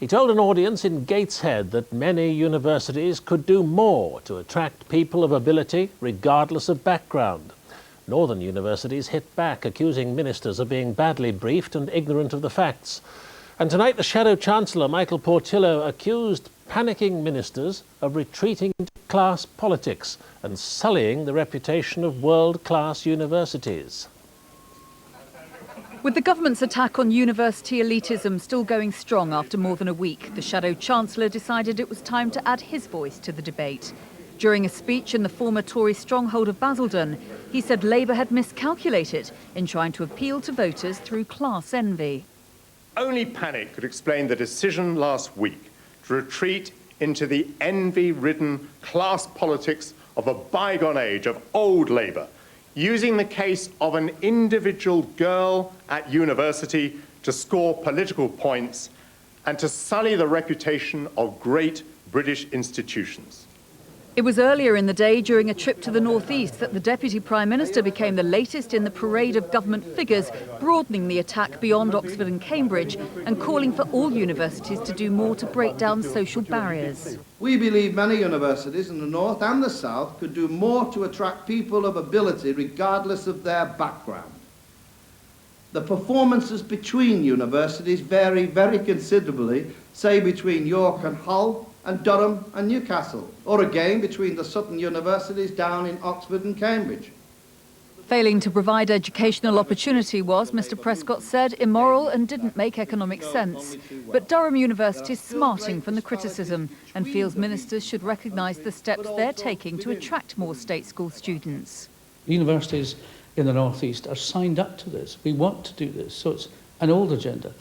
He told an audience in Gateshead that many universities could do more to attract people of ability, regardless of background. Northern universities hit back, accusing ministers of being badly briefed and ignorant of the facts. And tonight, the Shadow Chancellor, Michael Portillo, accused panicking ministers of retreating into class politics and sullying the reputation of world-class universities. With the government's attack on university elitism still going strong after more than a week, the Shadow Chancellor decided it was time to add his voice to the debate. During a speech in the former Tory stronghold of Basildon, he said Labour had miscalculated in trying to appeal to voters through class envy. Only panic could explain the decision last week to retreat into the envy-ridden class politics of a bygone age of old Labour, using the case of an individual girl at university to score political points and to sully the reputation of great British institutions. It was earlier in the day during a trip to the northeast that the Deputy Prime Minister became the latest in the parade of government figures, broadening the attack beyond Oxford and Cambridge and calling for all universities to do more to break down social barriers. We believe many universities in the north and the south could do more to attract people of ability regardless of their background. The performances between universities vary very considerably, say between York and Hull, and Durham and Newcastle, or again between the Southern universities down in Oxford and Cambridge. Failing to provide educational opportunity was, Mr Prescott said, immoral and didn't make economic sense. But Durham University is smarting from the criticism and feels ministers should recognise the steps they're taking to attract more state school students. Universities in the North East are signed up to this. We want to do this, so it's an old agenda.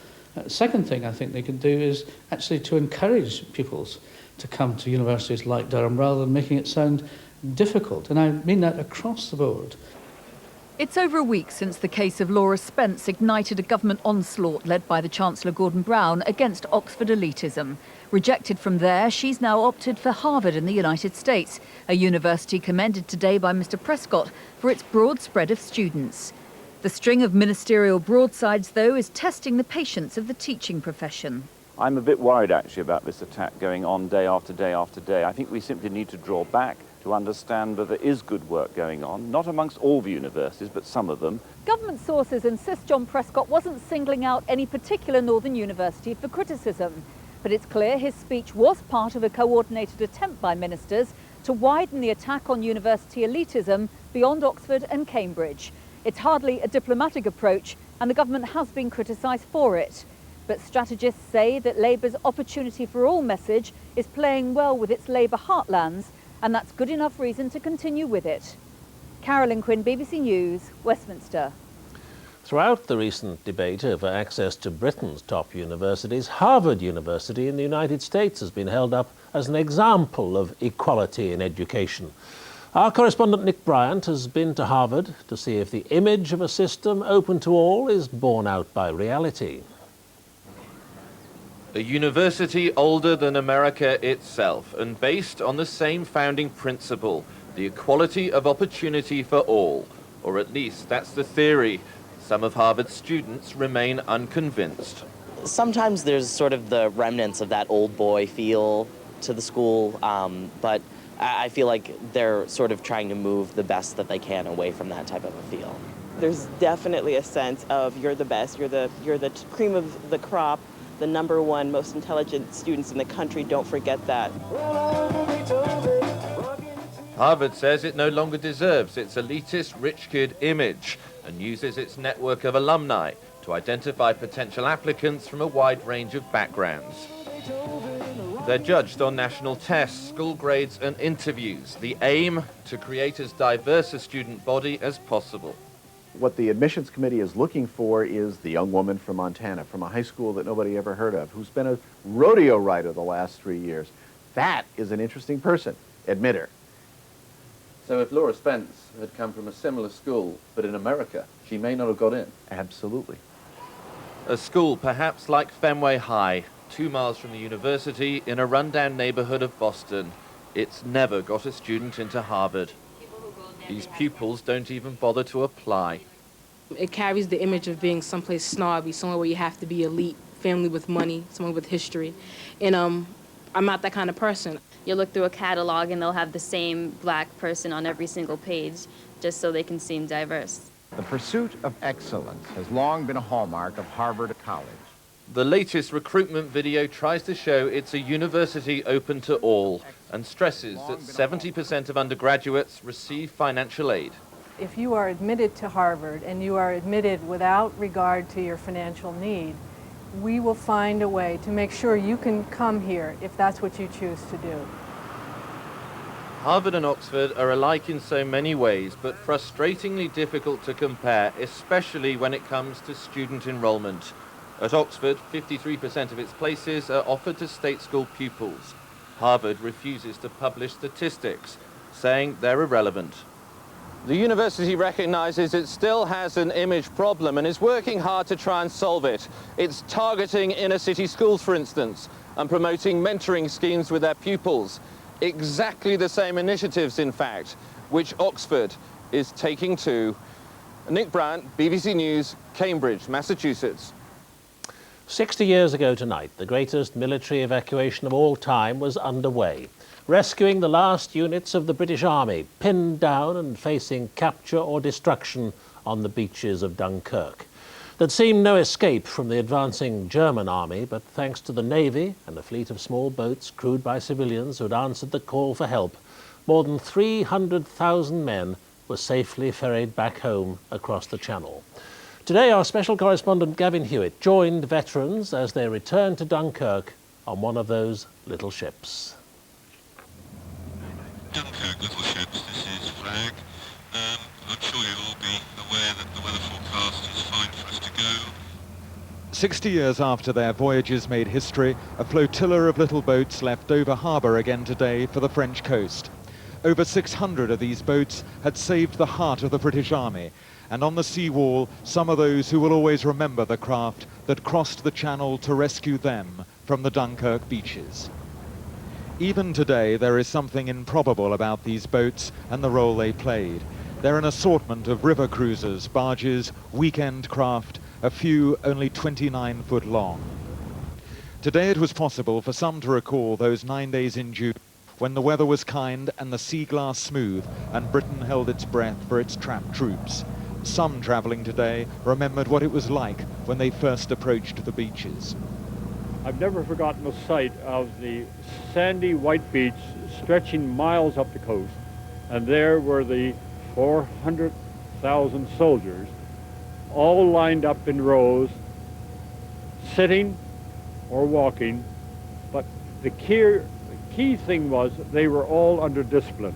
Second thing I think they can do is actually to encourage pupils to come to universities like Durham rather than making it sound difficult, and I mean that across the board. It's over a week since the case of Laura Spence ignited a government onslaught led by the Chancellor Gordon Brown against Oxford elitism. Rejected from there, she's now opted for Harvard in the United States, a university commended today by Mr Prescott for its broad spread of students. The string of ministerial broadsides, though, is testing the patience of the teaching profession. I'm a bit worried, actually, about this attack going on day after day after day. I think we simply need to draw back to understand that there is good work going on, not amongst all the universities, but some of them. Government sources insist John Prescott wasn't singling out any particular northern university for criticism. But it's clear his speech was part of a coordinated attempt by ministers to widen the attack on university elitism beyond Oxford and Cambridge. It's hardly a diplomatic approach, and the government has been criticised for it. But strategists say that Labour's Opportunity for All message is playing well with its Labour heartlands, and that's good enough reason to continue with it. Carolyn Quinn, BBC News, Westminster. Throughout the recent debate over access to Britain's top universities, Harvard University in the United States has been held up as an example of equality in education. Our correspondent Nick Bryant has been to Harvard to see if the image of a system open to all is borne out by reality. A university older than America itself and based on the same founding principle, the equality of opportunity for all, or at least that's the theory. Some of Harvard's students remain unconvinced. Sometimes there's sort of the remnants of that old boy feel to the school, but I feel like they're sort of trying to move the best that they can away from that type of a feel. There's definitely a sense of you're the best, you're the cream of the crop, the #1 most intelligent students in the country. Don't forget that. Harvard says it no longer deserves its elitist rich kid image and uses its network of alumni to identify potential applicants from a wide range of backgrounds. They're judged on national tests, school grades and interviews. The aim, to create as diverse a student body as possible. What the admissions committee is looking for is the young woman from Montana, from a high school that nobody ever heard of, who's been a rodeo rider the last 3 years. That is an interesting person. Admit her. So if Laura Spence had come from a similar school, but in America, she may not have got in? Absolutely. A school perhaps like Fenway High, 2 miles from the university in a rundown neighborhood of Boston. It's never got a student into Harvard. These pupils don't even bother to apply. It carries the image of being someplace snobby, somewhere where you have to be elite family with money, someone with history. And I'm not that kind of person. You look through a catalog and they'll have the same black person on every single page just so they can seem diverse. The pursuit of excellence has long been a hallmark of Harvard College. The latest recruitment video tries to show it's a university open to all and stresses that 70% of undergraduates receive financial aid. If you are admitted to Harvard and you are admitted without regard to your financial need, we will find a way to make sure you can come here if that's what you choose to do. Harvard and Oxford are alike in so many ways, but frustratingly difficult to compare, especially when it comes to student enrollment. At Oxford, 53% of its places are offered to state school pupils. Harvard refuses to publish statistics, saying they're irrelevant. The university recognizes it still has an image problem and is working hard to try and solve it. It's targeting inner city schools, for instance, and promoting mentoring schemes with their pupils. Exactly the same initiatives, in fact, which Oxford is taking too. Nick Brandt, BBC News, Cambridge, Massachusetts. 60 years ago tonight, the greatest military evacuation of all time was underway, rescuing the last units of the British Army, pinned down and facing capture or destruction on the beaches of Dunkirk. There'd seemed no escape from the advancing German army, but thanks to the Navy and a fleet of small boats crewed by civilians who'd answered the call for help, more than 300,000 men were safely ferried back home across the Channel. Today, our special correspondent Gavin Hewitt joined veterans as they returned to Dunkirk on one of those little ships. Dunkirk, little ships, this is Flag. I'm sure you'll all be aware that the weather forecast is fine for us to go. 60 years after their voyages made history, a flotilla of little boats left Dover Harbour again today for the French coast. Over 600 of these boats had saved the heart of the British Army, and on the seawall, some of those who will always remember the craft that crossed the Channel to rescue them from the Dunkirk beaches. Even today, there is something improbable about these boats and the role they played. They're an assortment of river cruisers, barges, weekend craft, a few only 29 foot long. Today it was possible for some to recall those 9 days in June when the weather was kind and the sea glass smooth and Britain held its breath for its trapped troops. Some travelling today remembered what it was like when they first approached the beaches. I've never forgotten the sight of the sandy white beach stretching miles up the coast, and there were the 400,000 soldiers all lined up in rows, sitting or walking, but the key thing was they were all under discipline.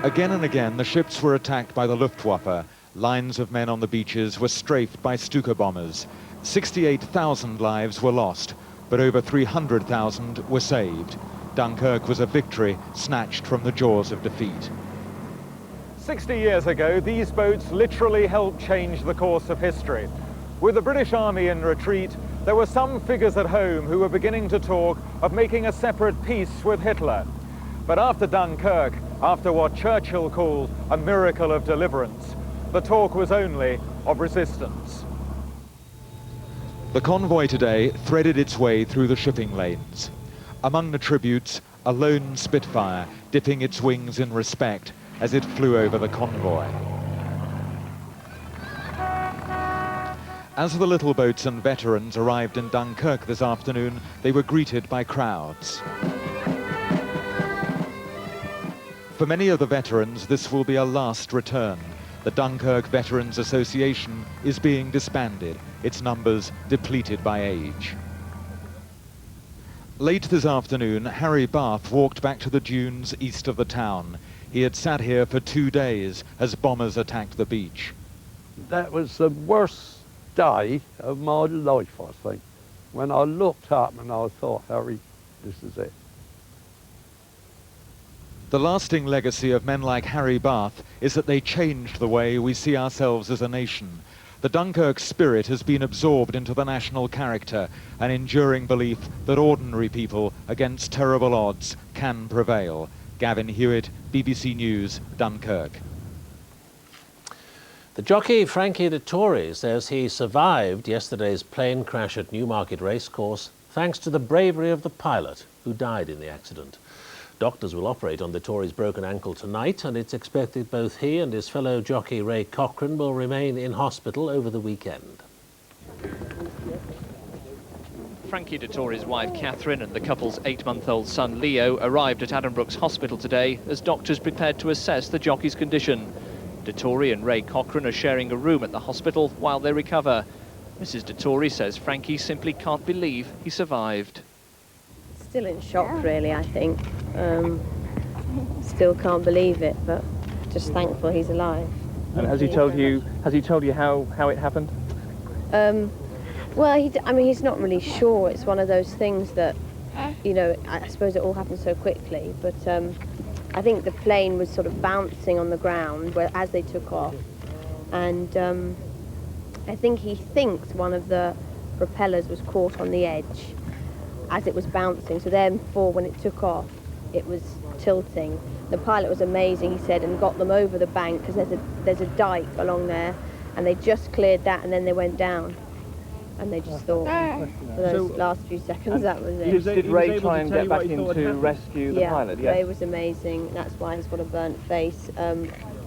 Again and again, the ships were attacked by the Luftwaffe. Lines of men on the beaches were strafed by Stuka bombers. 68,000 lives were lost, but over 300,000 were saved. Dunkirk was a victory snatched from the jaws of defeat. 60 years ago, these boats literally helped change the course of history. With the British Army in retreat, there were some figures at home who were beginning to talk of making a separate peace with Hitler. But after Dunkirk, after what Churchill called a miracle of deliverance, the talk was only of resistance. The convoy today threaded its way through the shipping lanes. Among the tributes, a lone Spitfire dipping its wings in respect as it flew over the convoy. As the little boats and veterans arrived in Dunkirk this afternoon, they were greeted by crowds. For many of the veterans, this will be a last return. The Dunkirk Veterans Association is being disbanded, its numbers depleted by age. Late this afternoon, Harry Barth walked back to the dunes east of the town. He had sat here for 2 days as bombers attacked the beach. That was the worst day of my life, I think. When I looked up and I thought, Harry, this is it. The lasting legacy of men like Harry Barth is that they changed the way we see ourselves as a nation. The Dunkirk spirit has been absorbed into the national character, an enduring belief that ordinary people against terrible odds can prevail. Gavin Hewitt, BBC News, Dunkirk. The jockey Frankie Dettori says he survived yesterday's plane crash at Newmarket Racecourse thanks to the bravery of the pilot who died in the accident. Doctors will operate on Dettori's broken ankle tonight, and it's expected both he and his fellow jockey Ray Cochrane will remain in hospital over the weekend. Frankie Dettori's wife Catherine and the couple's 8-month-old son Leo arrived at Addenbrooke's hospital today as doctors prepared to assess the jockey's condition. Dettori and Ray Cochrane are sharing a room at the hospital while they recover. Mrs. Dettori says Frankie simply can't believe he survived. Still in shock, really, I think. Still can't believe it, but just thankful he's alive. And has he told you how it happened? Well, I mean, he's not really sure. It's one of those things that, you know, I suppose it all happened so quickly, but I think the plane was sort of bouncing on the ground as they took off, and I think he thinks one of the propellers was caught on the edge as it was bouncing, so therefore when it took off it was tilting. The pilot was amazing, he said, and got them over the bank because there's a dike along there, and they just cleared that and then they went down, and they just thought for those last few seconds that was it. Did Ray try and get back in to rescue the pilot? Yeah, Ray was amazing. That's why he's got a burnt face.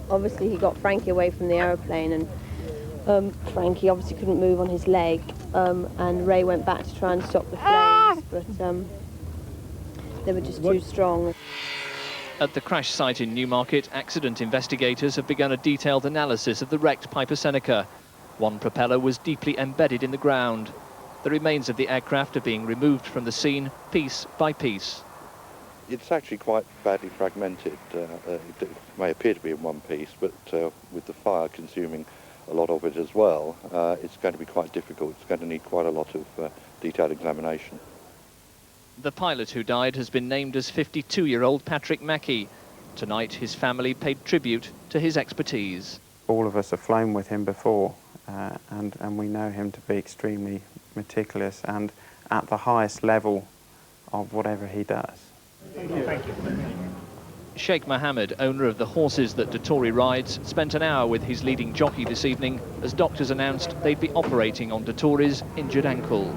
Obviously he got Frankie away from the aeroplane, and Frankie obviously couldn't move on his leg, and Ray went back to try and stop the flames, but they were just too strong. At the crash site in Newmarket, accident investigators have begun a detailed analysis of the wrecked Piper Seneca. One propeller was deeply embedded in the ground. The remains of the aircraft are being removed from the scene piece by piece. It's actually quite badly fragmented. It may appear to be in one piece, but with the fire consuming a lot of it as well, it's going to be quite difficult. It's going to need quite a lot of detailed examination. The pilot who died has been named as 52-year-old Patrick Mackey. Tonight, his family paid tribute to his expertise. All of us have flown with him before, and we know him to be extremely meticulous and at the highest level of whatever he does. Thank you. Sheikh Mohammed, owner of the horses that Dettori rides, spent an hour with his leading jockey this evening as doctors announced they'd be operating on Dettori's injured ankle.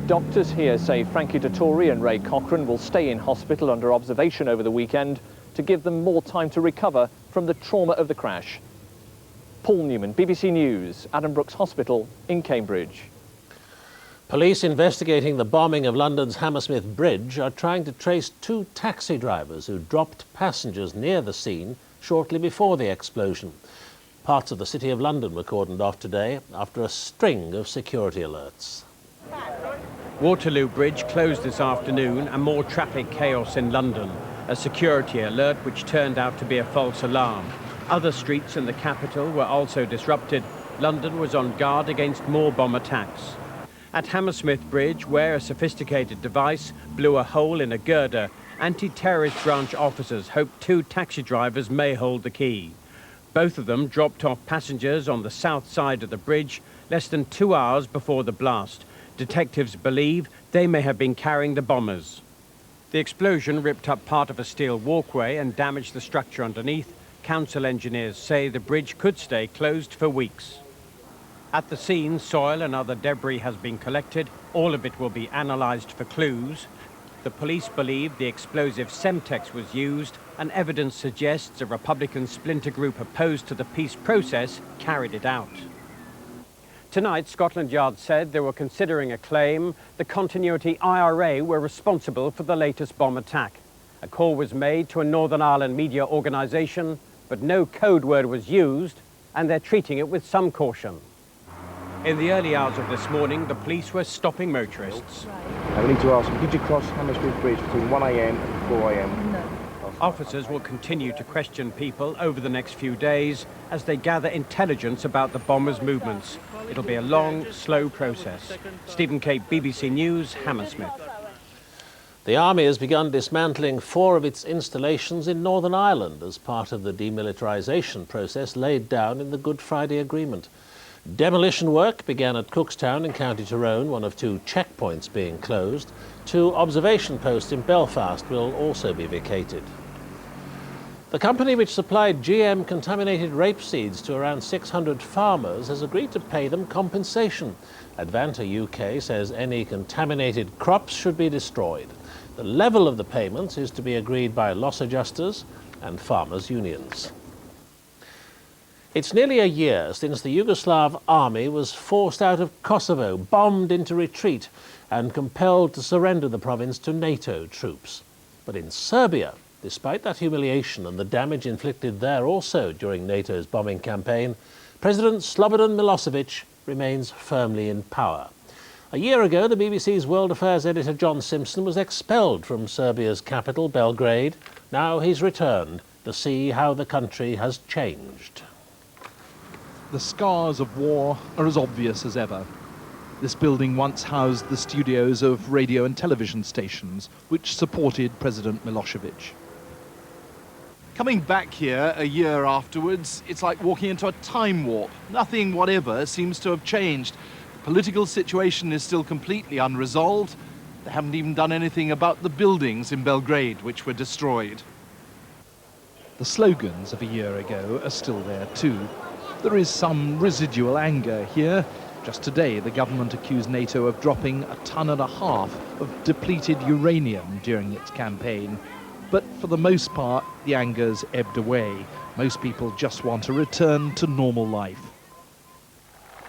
Doctors here say Frankie Dettori and Ray Cochrane will stay in hospital under observation over the weekend to give them more time to recover from the trauma of the crash. Paul Newman, BBC News, Addenbrooke's Hospital in Cambridge. Police investigating the bombing of London's Hammersmith Bridge are trying to trace two taxi drivers who dropped passengers near the scene shortly before the explosion. Parts of the City of London were cordoned off today after a string of security alerts. Waterloo Bridge closed this afternoon and more traffic chaos in London. A security alert which turned out to be a false alarm. Other streets in the capital were also disrupted. London was on guard against more bomb attacks. At Hammersmith Bridge, where a sophisticated device blew a hole in a girder, anti-terrorist branch officers hope two taxi drivers may hold the key. Both of them dropped off passengers on the south side of the bridge less than 2 hours before the blast. Detectives believe they may have been carrying the bombers. The explosion ripped up part of a steel walkway and damaged the structure underneath. Council engineers say the bridge could stay closed for weeks. At the scene, soil and other debris has been collected. All of it will be analysed for clues. The police believe the explosive Semtex was used, and evidence suggests a Republican splinter group opposed to the peace process carried it out. Tonight, Scotland Yard said they were considering a claim the Continuity IRA were responsible for the latest bomb attack. A call was made to a Northern Ireland media organisation, but no code word was used, and they're treating it with some caution. In the early hours of this morning, the police were stopping motorists. I need to ask you, did you cross Hammersmith Bridge between 1 a.m. and 4 a.m? No. Officers will continue to question people over the next few days as they gather intelligence about the bombers' movements. It'll be a long, slow process. Stephen Cape, BBC News, Hammersmith. The Army has begun dismantling 4 of its installations in Northern Ireland as part of the demilitarisation process laid down in the Good Friday Agreement. Demolition work began at Cookstown in County Tyrone, one of 2 checkpoints being closed. 2 observation posts in Belfast will also be vacated. The company which supplied GM-contaminated rapeseeds to around 600 farmers has agreed to pay them compensation. Advanta UK says any contaminated crops should be destroyed. The level of the payments is to be agreed by loss adjusters and farmers' unions. It's nearly a year since the Yugoslav army was forced out of Kosovo, bombed into retreat, and compelled to surrender the province to NATO troops. But in Serbia, despite that humiliation and the damage inflicted there also during NATO's bombing campaign, President Slobodan Milosevic remains firmly in power. A year ago, the BBC's World Affairs editor John Simpson was expelled from Serbia's capital, Belgrade. Now he's returned to see how the country has changed. The scars of war are as obvious as ever. This building once housed the studios of radio and television stations, which supported President Milosevic. Coming back here a year afterwards, it's like walking into a time warp. Nothing whatever seems to have changed. The political situation is still completely unresolved. They haven't even done anything about the buildings in Belgrade, which were destroyed. The slogans of a year ago are still there too. There is some residual anger here. Just today, the government accused NATO of dropping 1.5 tons of depleted uranium during its campaign. But for the most part, the anger's ebbed away. Most people just want to return to normal life.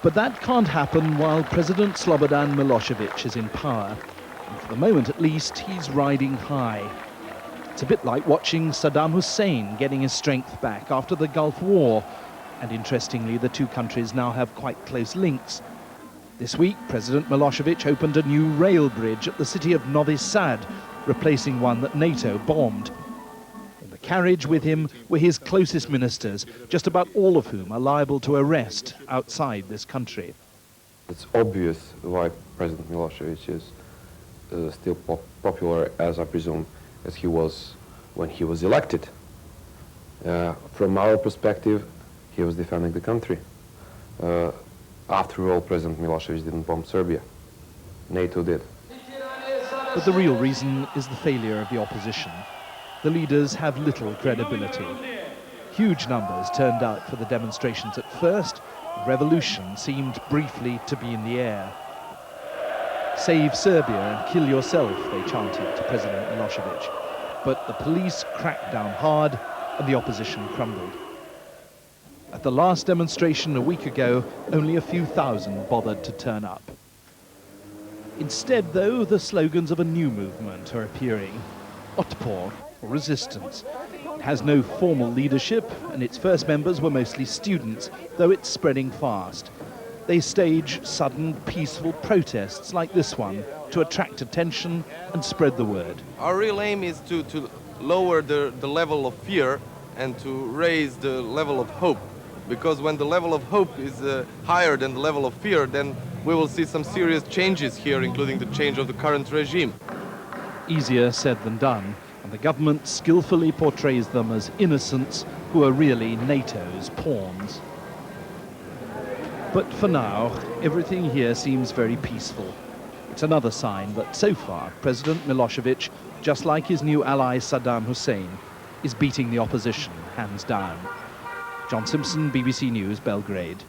But that can't happen while President Slobodan Milosevic is in power. And for the moment at least, he's riding high. It's a bit like watching Saddam Hussein getting his strength back after the Gulf War. And interestingly, the two countries now have quite close links. This week, President Milosevic opened a new rail bridge at the city of Novi Sad, replacing one that NATO bombed. In the carriage with him were his closest ministers, just about all of whom are liable to arrest outside this country. It's obvious why President Milosevic is still popular, as I presume, as he was when he was elected. From our perspective, he was defending the country. After all, President Milosevic didn't bomb Serbia. NATO did. But the real reason is the failure of the opposition. The leaders have little credibility. Huge numbers turned out for the demonstrations at first. Revolution seemed briefly to be in the air. Save Serbia and kill yourself, they chanted to President Milosevic. But the police cracked down hard and the opposition crumbled. At the last demonstration a week ago, only a few thousand bothered to turn up. Instead, though, the slogans of a new movement are appearing. Otpor, or resistance. It has no formal leadership, and its first members were mostly students, though it's spreading fast. They stage sudden, peaceful protests like this one to attract attention and spread the word. Our real aim is to lower the level of fear and to raise the level of hope. Because when the level of hope is higher than the level of fear, then we will see some serious changes here, including the change of the current regime. Easier said than done, and the government skillfully portrays them as innocents who are really NATO's pawns. But for now, everything here seems very peaceful. It's another sign that so far, President Milosevic, just like his new ally Saddam Hussein, is beating the opposition hands down. John Simpson, BBC News, Belgrade.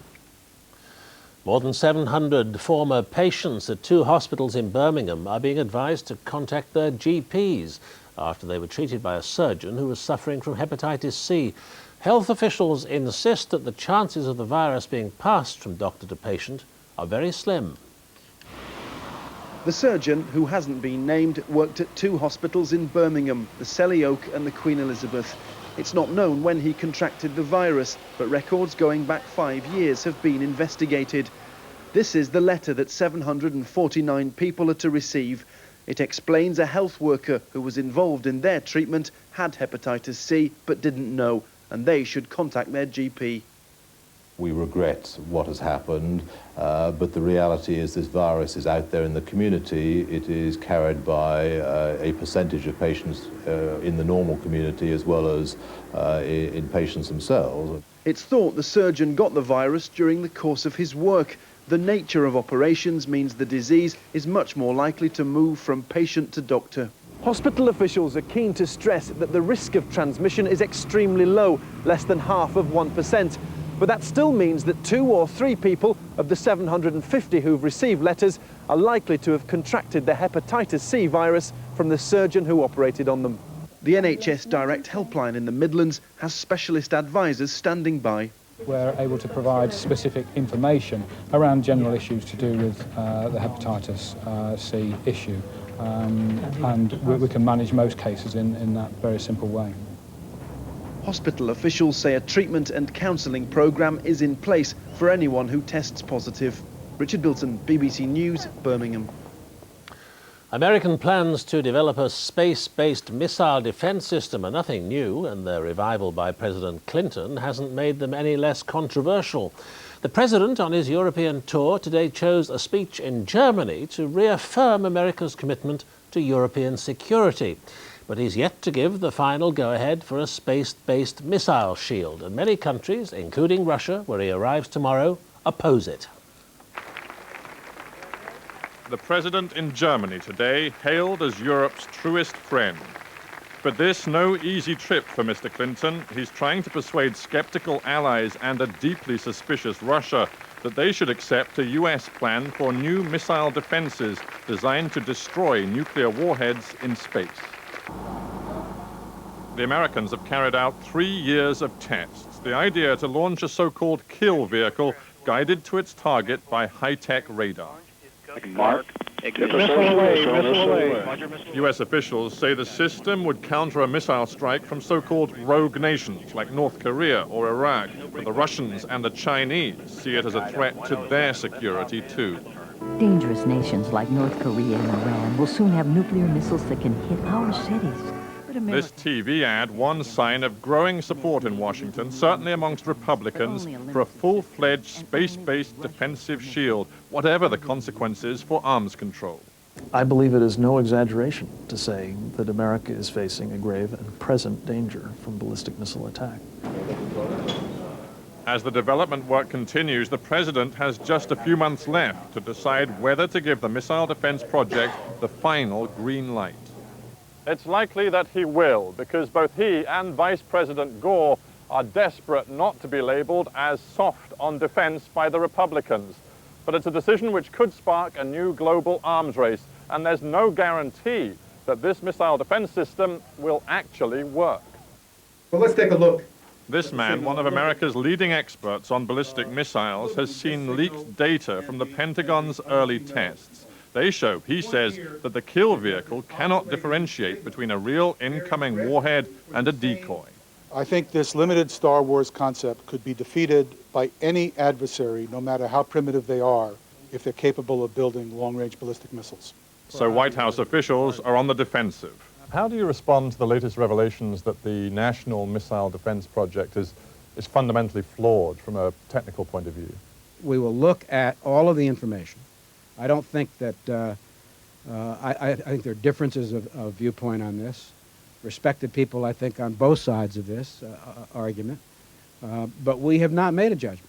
More than 700 former patients at 2 hospitals in Birmingham are being advised to contact their GPs after they were treated by a surgeon who was suffering from hepatitis C. Health officials insist that the chances of the virus being passed from doctor to patient are very slim. The surgeon, who hasn't been named, worked at 2 hospitals in Birmingham, the Selly Oak and the Queen Elizabeth. It's not known when he contracted the virus, but records going back 5 years have been investigated. This is the letter that 749 people are to receive. It explains a health worker who was involved in their treatment had hepatitis C but didn't know, and they should contact their GP. We regret what has happened, but the reality is this virus is out there in the community. It is carried by a percentage of patients in the normal community as well as in patients themselves. It's thought the surgeon got the virus during the course of his work. The nature of operations means the disease is much more likely to move from patient to doctor. Hospital officials are keen to stress that the risk of transmission is extremely low, less than half of 1%. But that still means that 2 or 3 people of the 750 who've received letters are likely to have contracted the hepatitis C virus from the surgeon who operated on them. The NHS Direct helpline in the Midlands has specialist advisors standing by. We're able to provide specific information around general issues to do with the hepatitis C issue, and we can manage most cases in that very simple way. Hospital officials say a treatment and counselling programme is in place for anyone who tests positive. Richard Bilton, BBC News, Birmingham. American plans to develop a space-based missile defense system are nothing new, and their revival by President Clinton hasn't made them any less controversial. The president, on his European tour today, chose a speech in Germany to reaffirm America's commitment to European security. But he's yet to give the final go-ahead for a space-based missile shield, and many countries, including Russia, where he arrives tomorrow, oppose it. The president in Germany today hailed as Europe's truest friend. But this no easy trip for Mr. Clinton. He's trying to persuade skeptical allies and a deeply suspicious Russia that they should accept a US plan for new missile defenses designed to destroy nuclear warheads in space. The Americans have carried out 3 years of tests. The idea to launch a so-called kill vehicle guided to its target by high-tech radar. Mark. Missile away. US officials say the system would counter a missile strike from so-called rogue nations like North Korea or Iraq, but the Russians and the Chinese see it as a threat to their security too. Dangerous nations like North Korea and Iran will soon have nuclear missiles that can hit our cities. This TV ad, one sign of growing support in Washington, certainly amongst Republicans, for a full-fledged space-based defensive shield, whatever the consequences for arms control. I believe it is no exaggeration to say that America is facing a grave and present danger from ballistic missile attack. As the development work continues, the president has just a few months left to decide whether to give the missile defense project the final green light. It's likely that he will, because both he and Vice President Gore are desperate not to be labeled as soft on defense by the Republicans. But it's a decision which could spark a new global arms race, and there's no guarantee that this missile defense system will actually work. Well, let's take a look. This man, one of America's leading experts on ballistic missiles, has seen leaked data from the Pentagon's early tests. They show, he says, that the kill vehicle cannot differentiate between a real incoming warhead and a decoy. I think this limited Star Wars concept could be defeated by any adversary, no matter how primitive they are, if they're capable of building long-range ballistic missiles. So White House officials are on the defensive. How do you respond to the latest revelations that the National Missile Defense Project is fundamentally flawed from a technical point of view? We will look at all of the information. I don't think that, I think there are differences of viewpoint on this. Respected people, I think, on both sides of this argument. But we have not made a judgment.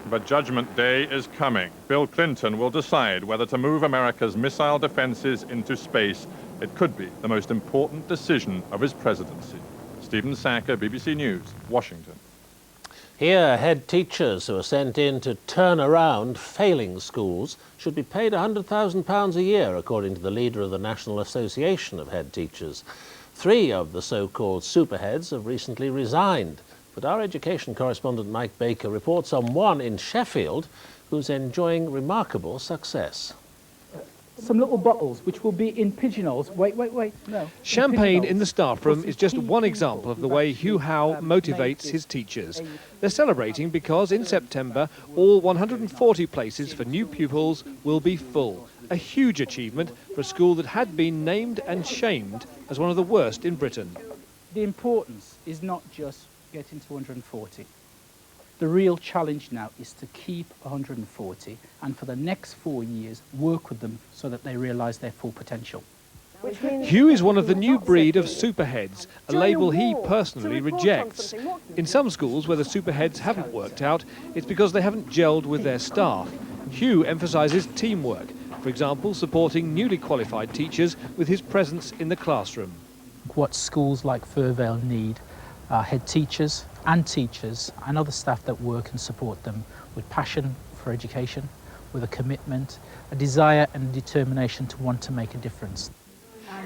But Judgment Day is coming. Bill Clinton will decide whether to move America's missile defenses into space. It could be the most important decision of his presidency. Stephen Sacker, BBC News, Washington. Here, head teachers who are sent in to turn around failing schools should be paid £100,000 a year, according to the leader of the National Association of Head Teachers. 3 of the so-called superheads have recently resigned. But our education correspondent Mike Baker reports on one in Sheffield who's enjoying remarkable success. Some little bottles, which will be in pigeonholes. Wait, no. Champagne in the staff room is just one example of the way Hugh Howe motivates his teachers. They're celebrating because in September, all 140 places for new pupils will be full. A huge achievement for a school that had been named and shamed as one of the worst in Britain. The importance is not just getting to 140. The real challenge now is to keep 140 and for the next 4 years work with them so that they realise their full potential. Hugh is one of the new breed of superheads, a label he personally rejects. In some schools where the superheads haven't worked out, it's because they haven't gelled with their staff. Hugh emphasises teamwork. for example, supporting newly qualified teachers with his presence in the classroom. What schools like Furvale need are head teachers and other staff that work and support them with passion for education, with a commitment, a desire and a determination to want to make a difference.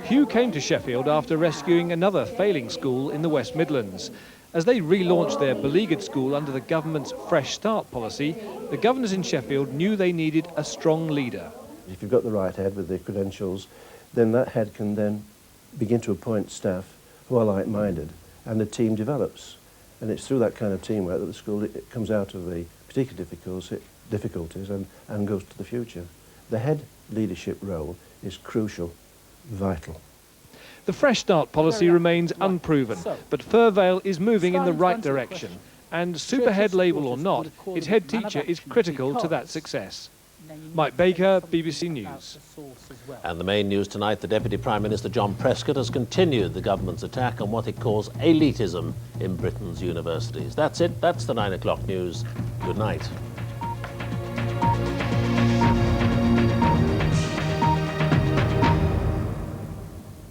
Hugh came to Sheffield after rescuing another failing school in the West Midlands. As they relaunched their beleaguered school under the government's Fresh Start policy, the governors in Sheffield knew they needed a strong leader. If you've got the right head with the credentials, then that head can then begin to appoint staff who are like-minded, and the team develops. And it's through that kind of teamwork that the school it comes out of the particular difficulties and goes to the future. The head leadership role is crucial, vital. The Fresh Start policy remains unproven, but Furvale is moving in the right direction. And Superhead label or not, its head teacher is critical to that success. Mike Baker, BBC News. And the main news tonight, the Deputy Prime Minister John Prescott has continued the government's attack on what he calls elitism in Britain's universities. That's it. That's the 9 o'clock news. Good night.